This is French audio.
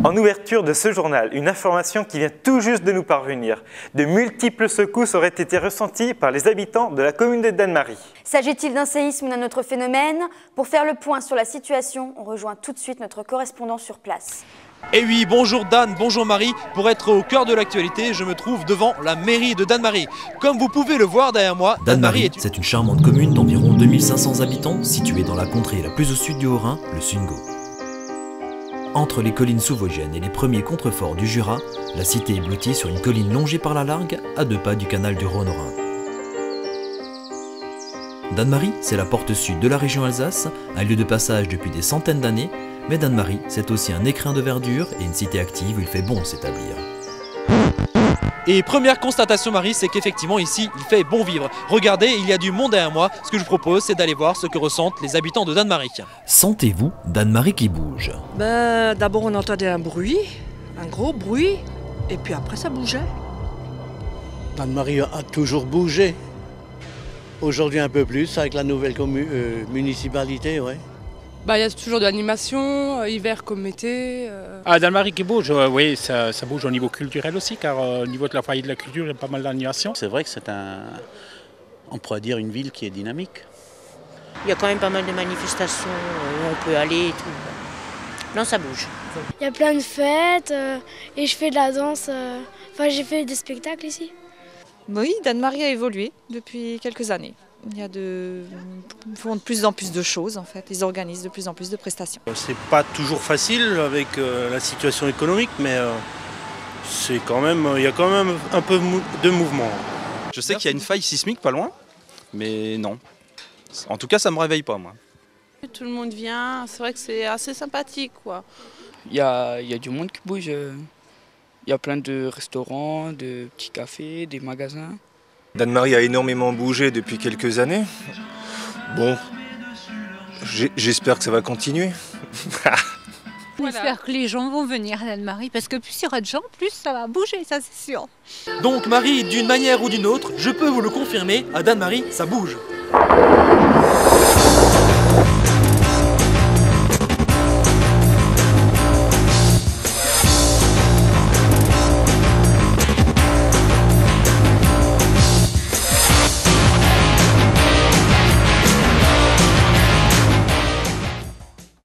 En ouverture de ce journal, une information qui vient tout juste de nous parvenir. De multiples secousses auraient été ressenties par les habitants de la commune de Dannemarie. S'agit-il d'un séisme ou d'un autre phénomène? Pour faire le point sur la situation, on rejoint tout de suite notre correspondant sur place. Et oui, bonjour Dan, bonjour Marie. Pour être au cœur de l'actualité, je me trouve devant la mairie de Dannemarie. Comme vous pouvez le voir derrière moi, Dannemarie, c'est une charmante commune d'environ 2500 habitants, située dans la contrée la plus au sud du Haut-Rhin, le Sundgau. Entre les collines sous-vosgiennes et les premiers contreforts du Jura, la cité est blottie sur une colline longée par la Largue, à 2 pas du canal du Rhône au Rhin. Dannemarie, c'est la porte sud de la région Alsace, un lieu de passage depuis des centaines d'années, mais Dannemarie, c'est aussi un écrin de verdure et une cité active où il fait bon s'établir. Et première constatation Marie, c'est qu'effectivement ici, il fait bon vivre. Regardez, il y a du monde derrière moi. Ce que je vous propose, c'est d'aller voir ce que ressentent les habitants de Dannemarie. Sentez-vous Dannemarie qui bouge? D'abord on entendait un bruit, un gros bruit, et puis après ça bougeait. Dannemarie a toujours bougé. Aujourd'hui un peu plus avec la nouvelle municipalité, ouais. Il y a toujours de l'animation, hiver comme été. Dannemarie qui bouge, oui, ça bouge au niveau culturel aussi, car au niveau de la foyer de la culture, il y a pas mal d'animation. C'est vrai que c'est on pourrait dire une ville qui est dynamique. Il y a quand même pas mal de manifestations où on peut aller et tout. Non, ça bouge. Il y a plein de fêtes et je fais de la danse. J'ai fait des spectacles ici. Oui, Dannemarie a évolué depuis quelques années. Ils font de plus en plus de choses en fait, ils organisent de plus en plus de prestations. C'est pas toujours facile avec la situation économique, mais c'est quand même, il y a quand même un peu de mouvement. Je sais qu'il y a une faille sismique pas loin, mais non. En tout cas, ça me réveille pas moi. Tout le monde vient, c'est vrai que c'est assez sympathique quoi. Il y a du monde qui bouge, il y a plein de restaurants, de petits cafés, des magasins. Dannemarie a énormément bougé depuis quelques années. Bon, j'espère que ça va continuer. J'espère que les gens vont venir à Dannemarie parce que plus il y aura de gens, plus ça va bouger, ça c'est sûr. Donc Marie, d'une manière ou d'une autre, je peux vous le confirmer, à Dannemarie, ça bouge.